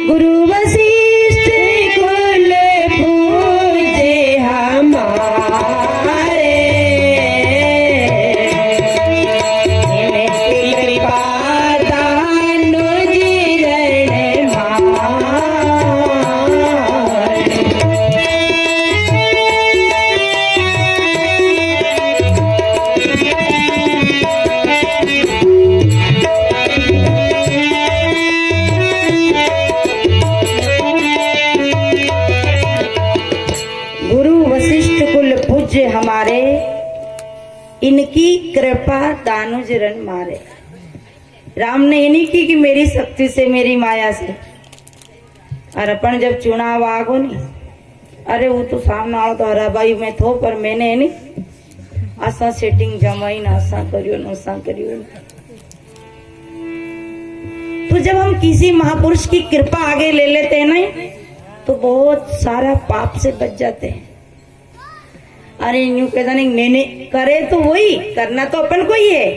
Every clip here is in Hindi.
गुरु वशिष्ठ कुल पूजे हमारे, कृपा दानुज रण पूज्य हमारे, इनकी कृपा दानुज रण मारे। राम ने ये नहीं की कि मेरी शक्ति से मेरी माया से, और अपन जब चुनाव आगो नहीं, अरे वो तो सामने आओ तो हरा भाई में थो, पर मैंने नहीं आसा सेटिंग जमाई ना आसा करियो नसा करियो। तो जब हम किसी महापुरुष की कृपा आगे ले लेते हैं ना, तो बहुत सारा पाप से बच जाते हैं। अरे यूं कहता नहीं, मैंने करे तो वही करना तो अपन को ही है,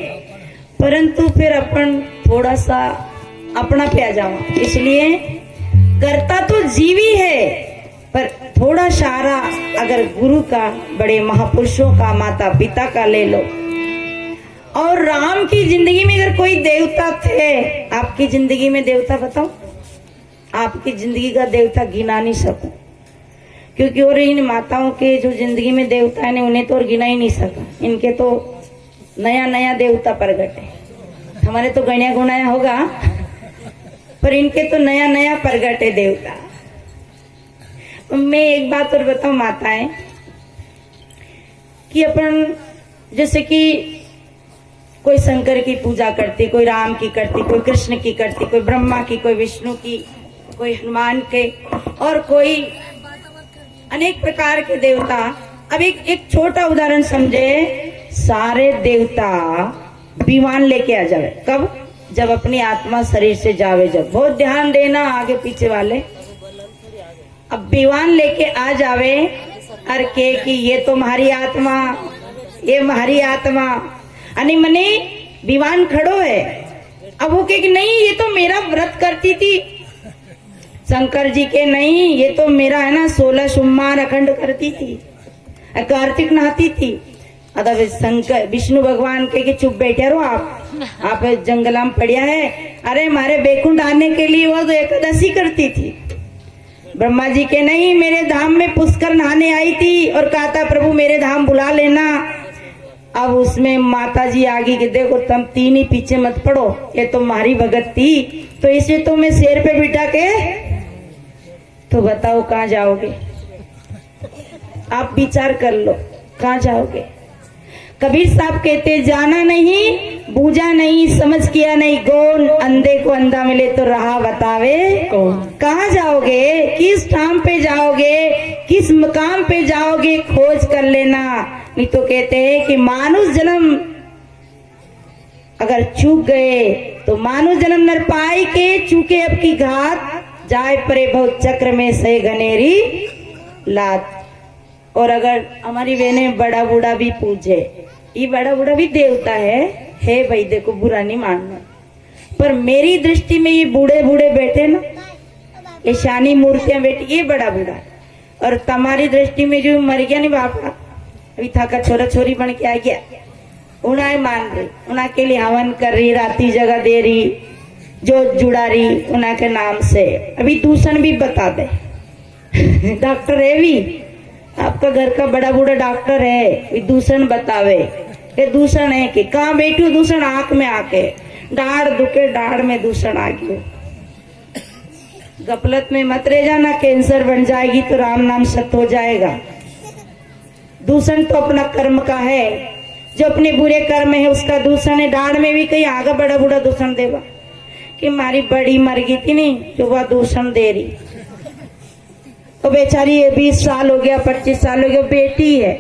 परंतु फिर अपन थोड़ा सा अपना पे आ जाओ। इसलिए करता तो जीवी है, पर थोड़ा सारा अगर गुरु का, बड़े महापुरुषों का, माता पिता का ले लो। और राम की जिंदगी में अगर कोई देवता थे, आपकी जिंदगी में देवता बताओ, आपकी जिंदगी का देवता गिना नहीं सकूं, क्योंकि और इन माताओं के जो जिंदगी में देवता है उन्हें तो और गिना ही नहीं सका। इनके तो नया नया देवता प्रगट है, हमारे तो गणिया गुणाया होगा, पर इनके तो नया नया प्रगट है देवता। मैं एक बात और बताऊं माताएं, कि अपन जैसे कि कोई शंकर की पूजा करती, कोई राम की करती, कोई कृष्ण की करती, कोई ब्रह्मा की, कोई विष्णु की, कोई हनुमान के, और कोई अनेक प्रकार के देवता। अब एक छोटा उदाहरण समझे, सारे देवता विमान लेके आ जावे। कब? जब अपनी आत्मा शरीर से जावे। जब बहुत ध्यान देना आगे पीछे वाले, अब विमान लेके आ जावे और के कि ये तो हमारी आत्मा, ये हमारी आत्मा, अने मने विमान खड़ो है। अब वो कहे कि नहीं, ये तो मेरा व्रत करती थी। शंकर जी के नहीं, ये तो मेरा है ना 16 सोमवार अखंड करती थी, कार्तिक नहाती थी। अतः शंकर विष्णु भगवान के चुप बैठे रहो आप जंगला में पड़िया है। अरे हमारे बैकुंठ आने के लिए वो तो एकादशी करती थी। ब्रह्मा जी के नहीं, मेरे धाम में पुष्कर नहाने आई थी और कहा था प्रभु मेरे धाम बुला लेना। अब उसमें माता जी आगे कि देखो तुम तीन ही पीछे मत पड़ो, ये तो हमारी भगत थी, तो इसे तो मैं शेर पे बिठा के, तो बताओ कहाँ जाओगे? आप विचार कर लो, कहाँ जाओगे? कबीर साहब कहते जाना नहीं, बूझा नहीं, समझ किया नहीं कौन, अंधे को अंधा मिले तो राह बतावे कौन। कहाँ जाओगे? किस ठाम पे जाओगे? किस मकाम पे जाओगे? खोज कर लेना। नहीं तो कहते हैं कि मानुष जन्म अगर चूक गए तो मानुष जन्म नर पाई के, चूके अब की घात, जाए परे बहुत चक्र में सही घनेरी लात। और अगर हमारी बहने बड़ा बूढ़ा भी पूछे, ये बड़ा बूढ़ा भी देवता है भाई, देखो बुरा नहीं मानना, पर मेरी दृष्टि में ये बूढ़े बूढ़े बैठे ना, ये शानी मूर्तियां बैठी, ये बड़ा बूढ़ा। और तुम्हारी दृष्टि में जो मर गया नहीं बापा, अभी था का छोरा छोरी बन के आ गया, उन्हें मान रही, उन्हें के लिए हवन कर रही, राती जगह दे रही, जो जुड़ा रही उन्हें के नाम से। अभी दूषण भी बता दे डॉक्टर है भी, आपका घर का बड़ा बूढ़ा डॉक्टर है, दूषण बतावे, ये दूषण है कि कहाँ बैठू दूषण, आंख में आके, दाढ़ दुखे दाढ़ में दूषण आ गयो। गफलत में मत रह जाना, कैंसर बन जाएगी तो राम नाम सत्य हो जाएगा। दूषण तो अपना कर्म का है, जो अपने बुरे कर्म है उसका दूषण है। दाढ़ में भी कहीं आगे बड़ा बूढ़ा दूषण देगा कि हमारी बड़ी मर गई थी नहीं, जो वह दूषण दे रही, तो बेचारी 20 साल हो गया, 25 साल हो गया, बेटी है।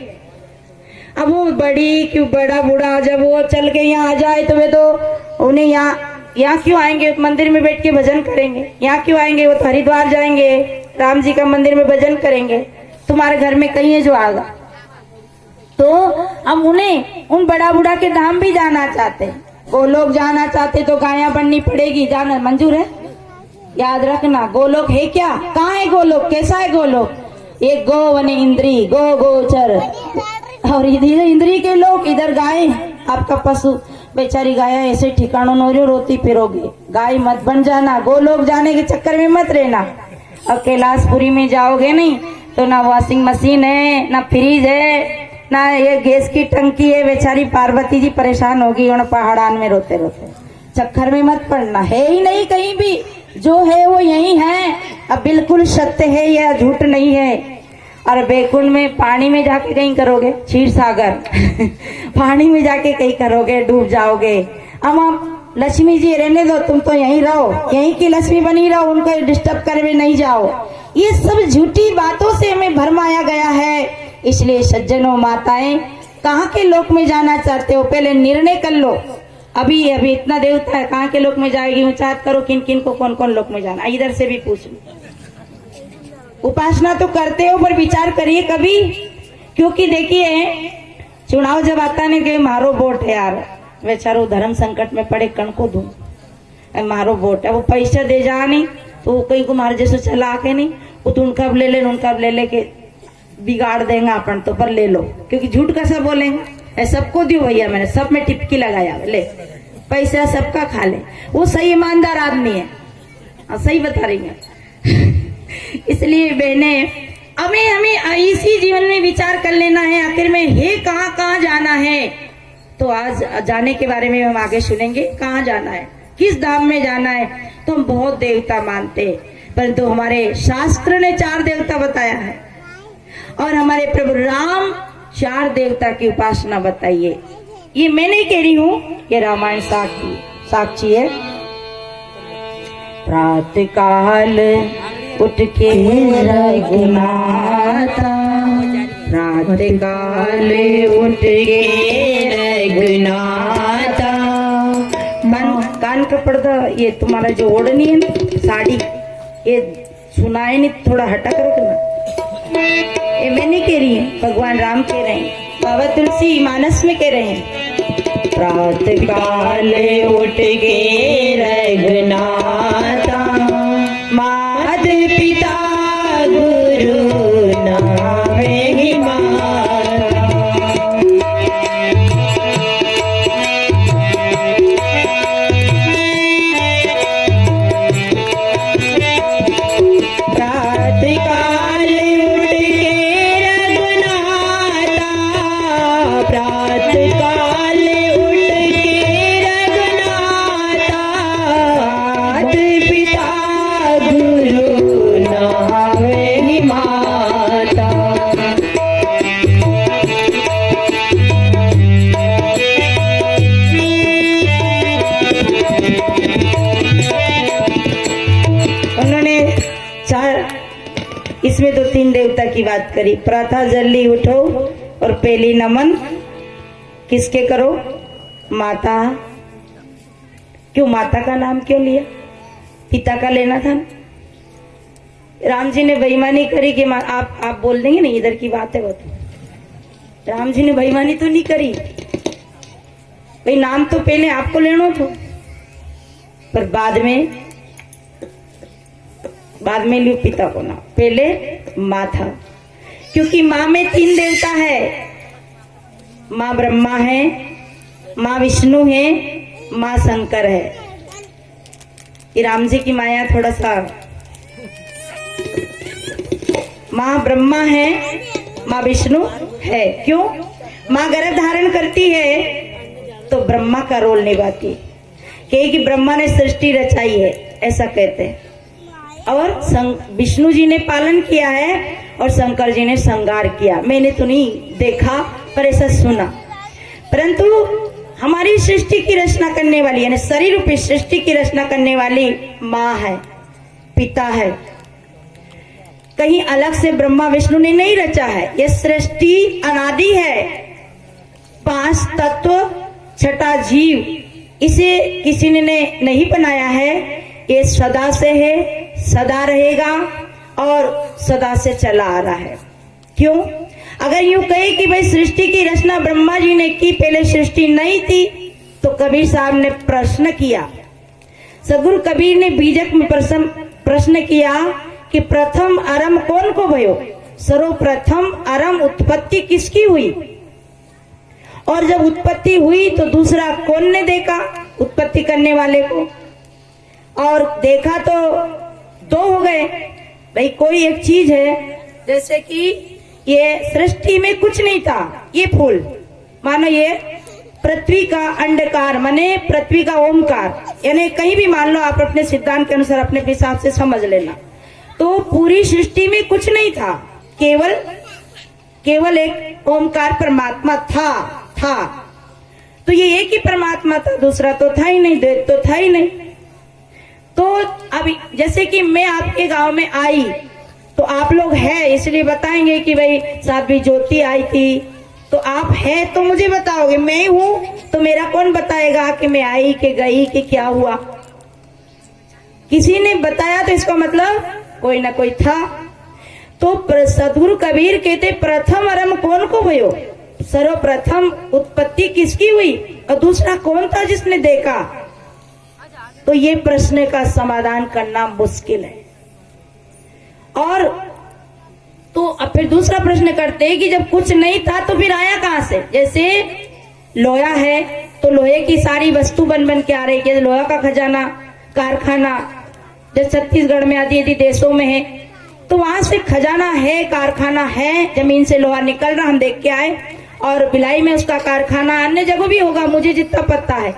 अब वो बड़ी क्यों बड़ा बूढ़ा जब वो चल के यहाँ आ जाए तो वे तो उन्हें यहाँ क्यों आएंगे? मंदिर में बैठ के भजन करेंगे। यहाँ क्यों आएंगे? वो तो हरिद्वार जाएंगे, राम जी का मंदिर में भजन करेंगे। तुम्हारे घर में कहीं है जो आगा, तो हम उन्हें उन बड़ा बूढ़ा के धाम भी जाना चाहते हैं। वो लोग जाना चाहते तो गाया बननी पड़ेगी, जाना मंजूर है? याद रखना, गोलोक है क्या? कहाँ है गोलोक? कैसा है गोलोक? एक गो वन इंद्री, गो गोचर, और इधर इंद्री के लोग, इधर गाय आपका पशु। बेचारी गाय ऐसे ठिकानों नो रोती फिरोगी। गाय मत बन जाना, गोलोक जाने के चक्कर में मत रहना। अब कैलाशपुरी में जाओगे नहीं तो ना वॉशिंग मशीन है, ना फ्रिज है, ना ये गैस की टंकी है। बेचारी पार्वती जी परेशान होगी और पहाड़ान में रोते रोते। चक्कर में मत पड़ना, है ही नहीं कहीं भी, जो है वो यही है। अब बिल्कुल सत्य है या झूठ नहीं है। और बैकुंठ में पानी में जाके कहीं करोगे, क्षीर सागर पानी में जाके कहीं करोगे, डूब जाओगे। अब आप लक्ष्मी जी रहने दो, तुम तो यहीं रहो, यहीं की लक्ष्मी बनी रहो, उनको डिस्टर्ब करने नहीं जाओ। ये सब झूठी बातों से हमें भरमाया गया है। इसलिए सज्जनों माताएं, कहाँ के लोक में जाना चाहते हो पहले निर्णय कर लो। अभी इतना देवता है, कहाँ के लोक में जाएगी? विचार करो किन किन को कौन कौन लोक में जाना। इधर से भी पूछ लो। उपासना तो करते हो पर विचार करिए कभी, क्योंकि देखिए चुनाव जब आता नहीं कि मारो वोट है यार, बेचारो धर्म संकट में पड़े कण को दूं, मारो वोट है, वो पैसा दे जा नहीं तो कहीं को मार जैसे चला के नहीं, वो तो उनका ले ले के बिगाड़ देंगे अपन तो, पर ले लो, क्योंकि झूठ कैसा बोलेंगे। सबको दियो भैया, मैंने सब में टिपकी लगाया, ले पैसा सबका खा ले। वो सही ईमानदार आदमी है, सही बता रही है। इसलिए बहने हमें इसी जीवन में विचार कर लेना है आखिर में है कहाँ जाना है। तो आज जाने के बारे में हम आगे सुनेंगे, कहाँ जाना है, किस धाम में जाना है। तो हम बहुत देवता मानते हैं, परंतु हमारे शास्त्र ने 4 देवता बताया है और हमारे प्रभु राम 4 देवता की उपासना बताइए। ये मैं नहीं कह रही हूँ, ये रामायण साक्षी है। प्रातः काल उठ के रघुनाथा, प्रातः काल उठ के रघुनाथा। कान का पर्दा, ये तुम्हारा जो ओढ़नी है ना साड़ी, ये सुनाए नहीं, थोड़ा हटा कर रखना। ये मैं नहीं कह रही है, भगवान राम कह रहे हैं, बाबा तुलसी मानस में कह रहे हैं। प्रातः काल उठ के रघुनाथा, मात पिता गुरु नावे माता। प्रातः काल उठ के रघुनाथा, प्रातः काल उठ के रघुनाथा, मात पिता गुरु नावे माता। उन्होंने 4 इसमें तो 3 देवता की बात करी। प्रातः जल्दी उठो और पहली नमन किसके करो? माता। क्यों माता का नाम क्यों लिया? पिता का लेना था ना। राम जी ने बेईमानी करी कि आप बोल देंगे नहीं, इधर की बात है वो तो। राम जी ने बेईमानी तो नहीं करी भाई, नाम तो पहले आपको लेना था, पर बाद में लियो पिता को नाम, पहले माँ था। क्योंकि माँ में 3 देवता है, माँ ब्रह्मा है, माँ विष्णु है, माँ शंकर है। ये राम जी की माया थोड़ा सा, माँ ब्रह्मा है, माँ विष्णु है। क्यों? माँ गर्भ धारण करती है तो ब्रह्मा का रोल निभाती है, कि ब्रह्मा ने सृष्टि रचाई है, ऐसा कहते हैं। और विष्णु जी ने पालन किया है और शंकर जी ने श्रृंगार किया। मैंने तो नहीं देखा पर ऐसा सुना। परंतु हमारी सृष्टि की रचना करने वाली, यानी शरीर रूपी सृष्टि की रचना करने वाली माँ है, पिता है। कहीं अलग से ब्रह्मा विष्णु ने नहीं रचा है। यह सृष्टि अनादि है, 5 तत्व, 6ठा जीव, इसे किसी ने नहीं बनाया है। ये सदा से है, सदा रहेगा और सदा से चला आ रहा है। क्यों? अगर यूं कहे कि भाई सृष्टि की रचना ब्रह्मा जी ने की, पहले सृष्टि नहीं थी, तो कबीर साहब ने प्रश्न किया। सदगुरु कबीर ने बीजक में प्रश्न किया कि प्रथम आरंभ कौन को भयो, सर्वप्रथम आरंभ उत्पत्ति किसकी हुई, और जब उत्पत्ति हुई तो दूसरा कौन ने देखा, उत्पत्ति करने वाले को, और देखा तो दो हो गए। भाई कोई एक चीज है, जैसे कि ये सृष्टि में कुछ नहीं था, ये फूल मानो ये पृथ्वी का अंडकार माने पृथ्वी का ओमकार, यानी कहीं भी मान लो आप अपने सिद्धांत के अनुसार अपने हिसाब से समझ लेना। तो पूरी सृष्टि में कुछ नहीं था, केवल एक ओमकार परमात्मा था। तो ये एक ही परमात्मा था, दूसरा तो था ही नहीं, द्वैत तो था ही नहीं। तो अभी जैसे कि मैं आपके गांव में आई तो आप लोग हैं इसलिए बताएंगे कि भाई साध्वी ज्योति आई थी, तो आप है तो मुझे बताओगे, मैं हूं तो मेरा कौन बताएगा कि मैं आई कि गई कि क्या हुआ। किसी ने बताया तो इसका मतलब कोई ना कोई था। तो सदगुरु कबीर कहते प्रथम आरंभ कौन को भयो, सर्वप्रथम उत्पत्ति किसकी हुई, और दूसरा कौन था जिसने देखा। तो ये प्रश्न का समाधान करना मुश्किल है। और तो अब फिर दूसरा प्रश्न करते हैं कि जब कुछ नहीं था तो फिर आया कहां से। जैसे लोहा है तो लोहे की सारी वस्तु बन बन के आ रही है, लोहा का खजाना कारखाना जैसे छत्तीसगढ़ में आदि आदि देशों में है, तो वहां से खजाना है, कारखाना है, जमीन से लोहा निकल रहा हम देख के आए, और भिलाई में उसका कारखाना, अन्य जगह भी होगा मुझे जितना पता है।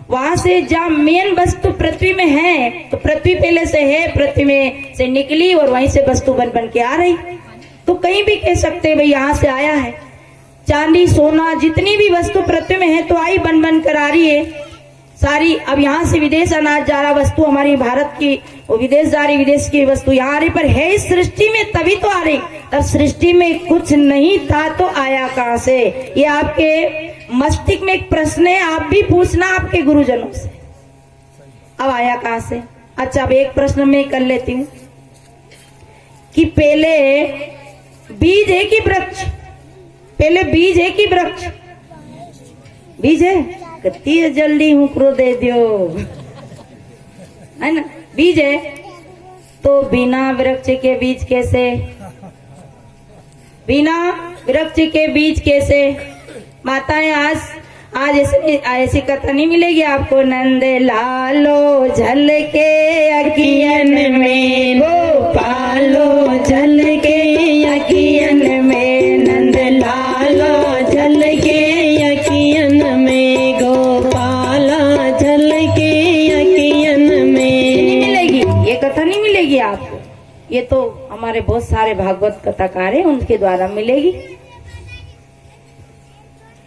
वहां से जहाँ मेन वस्तु पृथ्वी में है, तो पृथ्वी पहले से है, पृथ्वी में से निकली और वहीं से वस्तु बन बन के आ रही। तो कहीं भी कह सकते हैं भाई यहाँ से आया है। चांदी सोना जितनी भी वस्तु पृथ्वी में है तो आई बन बन कर आ रही है सारी। अब यहाँ से विदेश अनाज जा रहा, वस्तु हमारी भारत की वो विदेश जा रही, विदेश की वस्तु यहाँ आ रही, पर है इस सृष्टि में तभी तो आ रही। तब सृष्टि में कुछ नहीं था तो आया कहाँ से। ये आपके मस्तिष्क में एक प्रश्न है, आप भी पूछना आपके गुरुजनों से, अब आया कहाँ से। अच्छा अब एक प्रश्न मैं कर लेती हूँ कि पहले बीज है कि वृक्ष, पहले बीज है कि वृक्ष, बीज है, कती जल्दी हुक्रो दे दियो है ना, बीज है। तो बिना वृक्ष के बीज कैसे, बिना वृक्ष के बीज कैसे। माताएं आज ऐसी कथा नहीं मिलेगी आपको। नंद लालो झल के अखियन में, गोपालो झल के अखियन में, नंद लालो झल के अखियन में, गोपाला झल के अखियन में। नहीं मिलेगी ये कथा, नहीं मिलेगी आपको। ये तो हमारे बहुत सारे भागवत कथाकार हैं, उनके द्वारा मिलेगी,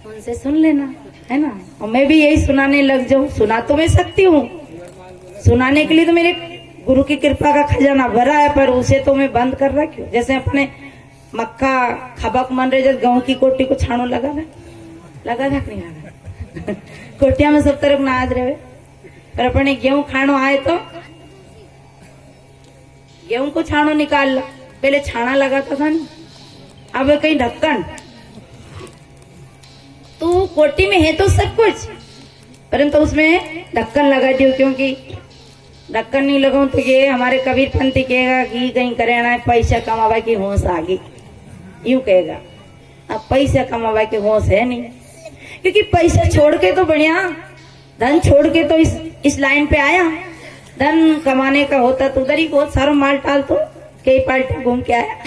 उनसे सुन लेना है ना। और मैं भी यही सुनाने लग जाऊं, सुना तो मैं सकती हूँ, सुनाने के लिए तो मेरे गुरु की कृपा का खजाना भरा है, पर उसे तो मैं बंद कर रहा क्यों। जैसे अपने मक्का खबक मन रहे, जब गेहूं की कोटी को छानो लगा था कि नहीं लगा कोटिया में सब तरफ नाच रहे, पर अपने गेहूं खानो आए तो गेहूं को छानो निकाल ला। पहले छाना लगाता था ना, अब कहीं ढक्कन। तो कोटी में है तो सब कुछ, परंतु उसमें ढक्कन लगा दियो, क्योंकि ढक्कन नहीं लगाऊं तो ये हमारे कबीर पंथी कहेगा कि कहीं करेना है पैसा कमावा की होश आ गई, यूं कहेगा। अब पैसा कमावा की होश है नहीं, क्योंकि पैसा छोड़ के तो बढ़िया, धन छोड़ के तो इस लाइन पे आया। धन कमाने का होता तो उधर ही बहुत सारा माल टाल तो कई पार्टी घूम के आया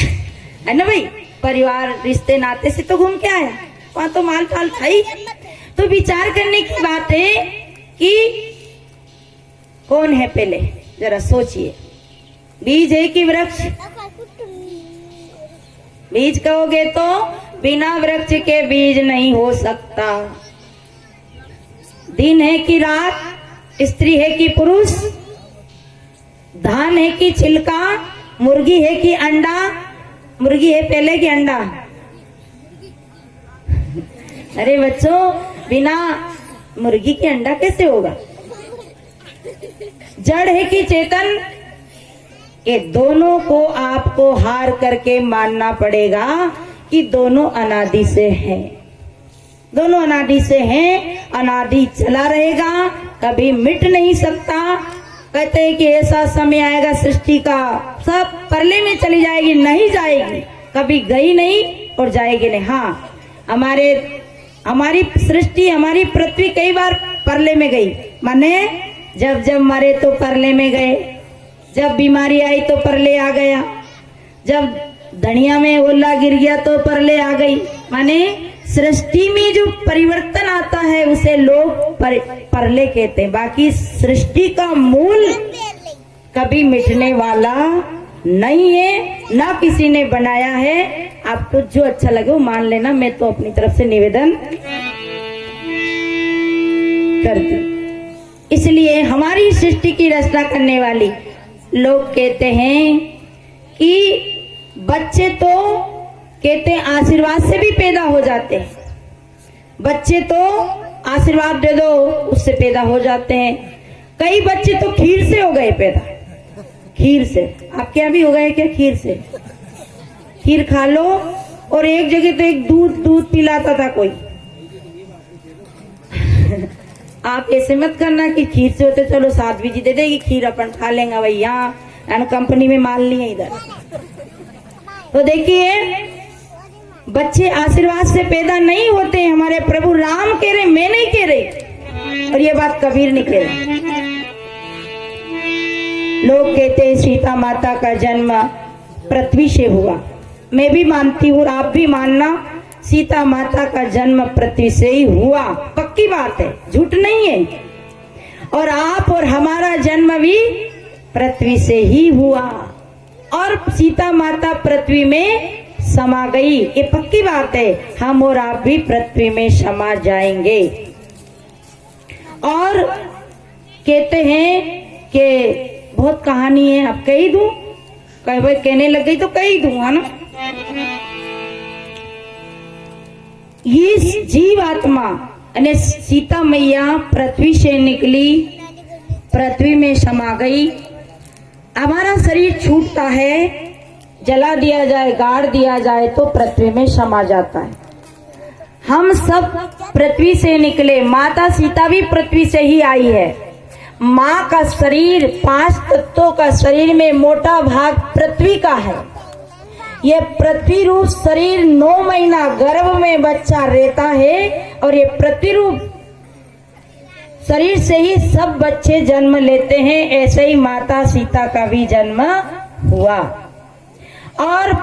है ना भाई, परिवार रिश्ते नाते से तो घूम के आया, वहां तो माल टाल था ही। तो विचार करने की बात है कि कौन है पहले, जरा सोचिए, बीज है कि वृक्ष। बीज कहोगे तो बिना वृक्ष के बीज नहीं हो सकता। दिन है कि रात, स्त्री है कि पुरुष, धान है कि छिलका, मुर्गी है कि अंडा। मुर्गी है पहले कि अंडा। अरे बच्चों, बिना मुर्गी के अंडा कैसे होगा। जड़ है कि चेतन, ये दोनों को आपको हार करके मानना पड़ेगा कि दोनों अनादि से हैं, दोनों अनादि से हैं, अनादि चला रहेगा, कभी मिट नहीं सकता। कहते हैं कि ऐसा समय आएगा सृष्टि का सब परले में चली जाएगी, नहीं जाएगी, कभी गई नहीं और जाएगी नहीं। हाँ, हमारी सृष्टि, हमारी पृथ्वी कई बार परले में गई, माने जब जब मरे तो परले में गए, जब बीमारी आई तो परले आ गया, जब धनिया में ओला गिर गया तो परले आ गई। माने सृष्टि में जो परिवर्तन आता है उसे लोग परले कहते हैं। बाकी सृष्टि का मूल कभी मिटने वाला नहीं है, ना किसी ने बनाया है। आपको जो अच्छा लगे वो मान लेना, मैं तो अपनी तरफ से निवेदन करती। इसलिए हमारी सृष्टि की रचना करने वाली लोग कहते हैं कि बच्चे तो कहते हैं आशीर्वाद से भी पैदा हो जाते हैं, बच्चे तो आशीर्वाद दे दो उससे पैदा हो जाते हैं। कई बच्चे तो खीर से हो गए पैदा, खीर से। आपके यहाँ भी हो गए क्या? खीर से, खीर खा लो। और एक जगह तो एक दूध पिलाता था कोई। आप ऐसे मत करना कि खीर से होते, चलो साध्वी जी दे देगी खीर, अपन खा लेंगे भाई, यहाँ कंपनी में माल लिए इधर। तो देखिए, बच्चे आशीर्वाद से पैदा नहीं होते। हमारे प्रभु राम कह रहे, मैं नहीं कह रही, और ये बात कबीर नहीं कह रहे। लोग कहते हैं सीता माता का जन्म पृथ्वी से हुआ। मैं भी मानती हूँ, आप भी मानना, सीता माता का जन्म पृथ्वी से ही हुआ, पक्की बात है, झूठ नहीं है। और आप और हमारा जन्म भी पृथ्वी से ही हुआ, और सीता माता पृथ्वी में समा गई, ये पक्की बात है। हम और आप भी पृथ्वी में समा जाएंगे। और कहते हैं कि बहुत कहानी है, आप कही दूं? कहने लग गई तो कही दूं, है ना। ये जीव आत्मा यानी सीता मैया पृथ्वी से निकली, पृथ्वी में समा गई। हमारा शरीर छूटता है, जला दिया जाए, गाड़ दिया जाए तो पृथ्वी में समा जाता है। हम सब पृथ्वी से निकले, माता सीता भी पृथ्वी से ही आई है। माँ का शरीर 5 तत्वों का शरीर में मोटा भाग पृथ्वी का है। ये पृथ्वी रूप शरीर 9 महीना गर्भ में बच्चा रहता है, और ये पृथ्वी रूप शरीर से ही सब बच्चे जन्म लेते हैं। ऐसे ही माता सीता का भी जन्म हुआ, और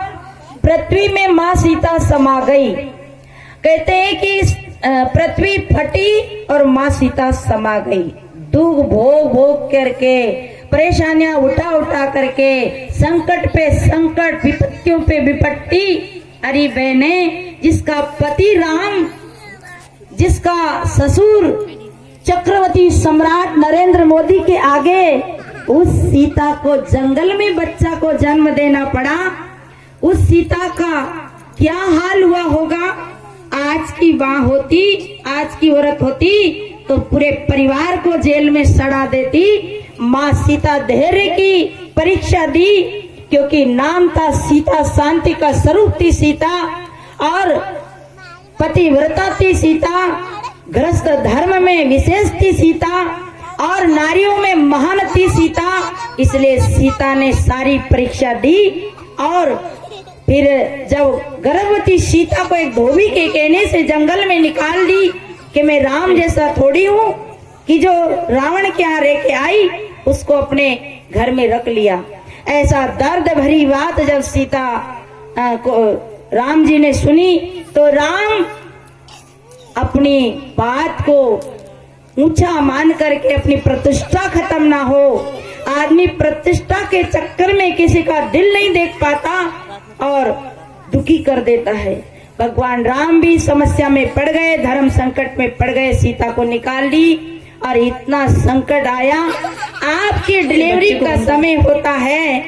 पृथ्वी में माँ सीता समा गई। कहते हैं कि पृथ्वी फटी और माँ सीता समा गई। दुख भोग भोग करके, परेशानियां उठा उठा करके, संकट पे संकट, विपत्तियों पे विपत्ति। अरे बहने, जिसका पति राम, जिसका ससुर चक्रवर्ती सम्राट नरेंद्र मोदी के आगे उस सीता को जंगल में बच्चा को जन्म देना पड़ा, उस सीता का क्या हाल हुआ होगा। आज की माँ होती, आज की औरत होती तो पूरे परिवार को जेल में सड़ा देती। माँ सीता धैर्य की परीक्षा दी, क्योंकि नाम था सीता, शांति का स्वरूप थी सीता, और पतिव्रता थी सीता, गृहस्थ धर्म में विशेष थी सीता, और नारियों में महान थी सीता। इसलिए सीता ने सारी परीक्षा दी। और फिर जब गर्भवती सीता को एक धोबी के कहने से जंगल में निकाल दी कि मैं राम जैसा थोड़ी हूँ कि जो रावण के यहाँ रह के आई, उसको अपने घर में रख लिया। ऐसा दर्द भरी बात जब सीता को राम जी ने सुनी, तो राम अपनी बात को ऊंचा मान करके, अपनी प्रतिष्ठा खत्म ना हो, आदमी प्रतिष्ठा के चक्कर में किसी का दिल नहीं देख पाता और दुखी कर देता है। भगवान राम भी समस्या में पड़ गए, धर्म संकट में पड़ गए, सीता को निकाल दी। और इतना संकट आया, आपकी डिलीवरी का समय होता है,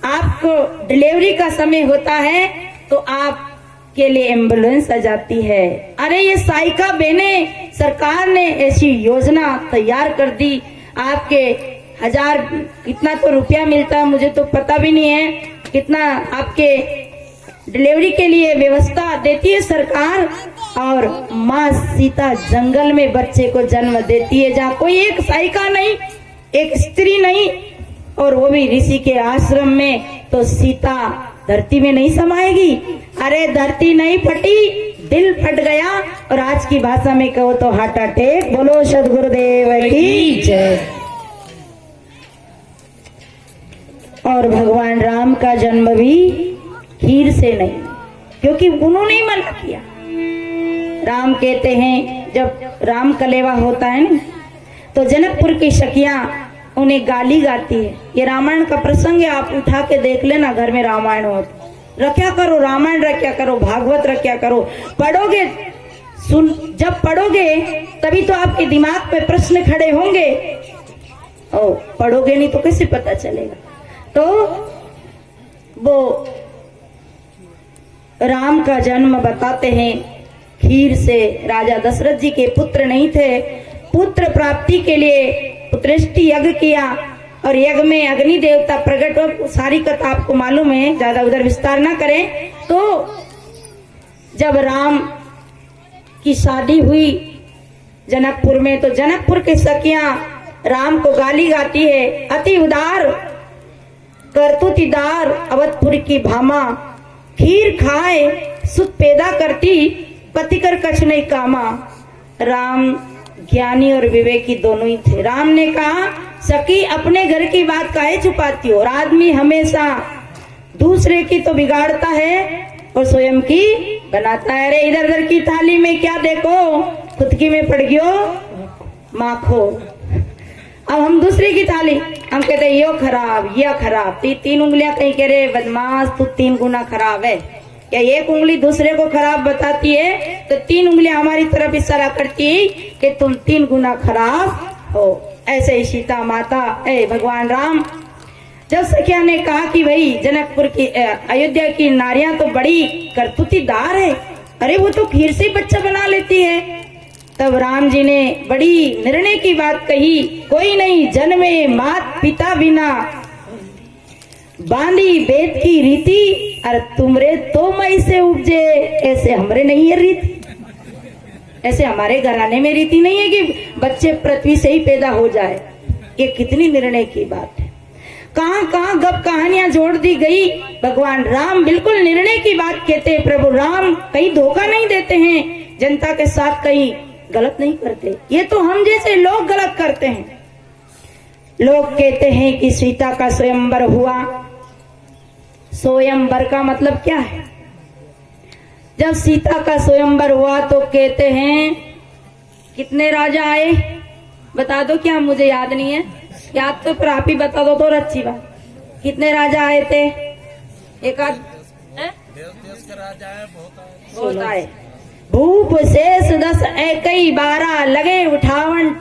आपको डिलीवरी का समय होता है तो आप के लिए एम्बुलेंस आ जाती है। अरे ये साइका बहने, सरकार ने ऐसी योजना तैयार कर दी। आपके 1000 कितना तो रुपया मिलता है, मुझे तो पता भी नहीं है कितना आपके डिलीवरी के लिए व्यवस्था देती है सरकार। और माँ सीता जंगल में बच्चे को जन्म देती है, जहाँ कोई एक साइका नहीं, एक स्त्री नहीं, और वो भी ऋषि के आश्रम में, तो सीता धरती में नहीं समाएगी। अरे धरती नहीं फटी, दिल फट गया। और आज की भाषा में कहो तो हार्ट अटैक। बोलो सदगुरुदेव की जय। और भगवान राम का जन्म भी खीर से नहीं, क्योंकि उन्होंने ही मना किया। राम कहते हैं जब राम कलेवा होता है ना, तो जनकपुर की सखियां उन्हें गाली गाती है। ये रामायण का प्रसंग है, आप उठा के देख लेना, घर में रामायण हो रखा करो, रामायण रखा करो, भागवत रखा करो। पढ़ोगे, सुन, जब पढ़ोगे तभी तो आपके दिमाग में प्रश्न खड़े होंगे। ओ पढ़ोगे नहीं तो कैसे पता चलेगा। तो वो राम का जन्म बताते हैं खीर से। राजा दशरथ जी के पुत्र नहीं थे, पुत्र प्राप्ति के लिए पुत्रेष्टि यज्ञ किया, और यज्ञ में अग्नि देवता प्रकट हो। सारी कथा आपको मालूम है, ज्यादा उधर विस्तार ना करें। तो जब राम की शादी हुई जनकपुर में, तो जनकपुर के सखियां राम को गाली गाती है। अति उदार करतुतीदार अवधपुर की भामा, खीर खाए सुत पैदा करती, पति कर कछ नहीं कामा। राम ज्ञानी और विवेकी दोनों ही थे। राम ने कहा, सखी अपने घर की बात काहे छुपाती हो। और आदमी हमेशा दूसरे की तो बिगाड़ता है और स्वयं की बनाता है। अरे इधर उधर की थाली में क्या देखो, खुद की में पड़ गयो माखो। अब हम दूसरे की थाली, हम कहते यो खराब, यह खराब। तीन उंगलियां कहीं कह रहे बदमाश तू 3 गुना खराब है। क्या एक उंगली दूसरे को खराब बताती है, तो 3 उंगलियां हमारी तरफ इशारा करती है कि तुम 3 गुना खराब हो। ऐसे ही सीता माता, भगवान राम, जब सखिया ने कहा कि भाई जनकपुर की अयोध्या की नारियां तो बड़ी करतुतीदार है, अरे वो तो खीर से बच्चा बना लेती है, तब राम जी ने बड़ी निर्णय की बात कही। कोई नहीं जन्मे मात पिता बिना, बांधी वेद की रीति, अरे तुमरे तो मई से उपजे, ऐसे हमरे नहीं है रीति। ऐसे हमारे घराने में रीति नहीं है कि बच्चे पृथ्वी से ही पैदा हो जाए। ये कितनी निर्णय की बात है। कहां कहां गप कहानियां जोड़ दी गई। भगवान राम बिल्कुल निर्णय की बात कहते हैं। प्रभु राम कहीं धोखा नहीं देते हैं, जनता के साथ कहीं गलत नहीं करते। ये तो हम जैसे लोग गलत करते हैं। लोग कहते हैं कि सीता का स्वयंवर हुआ। स्वयंवर का मतलब क्या है? जब सीता का स्वयंवर हुआ तो कहते हैं कितने राजा आए, बता दो। क्या मुझे याद नहीं है, याद तो फिर आप ही बता दो तो और अच्छी बात। कितने राजा आए थे? एक आध देश के राजा आए, बहुत आए। भूप शेष 10 11 लगे उठावन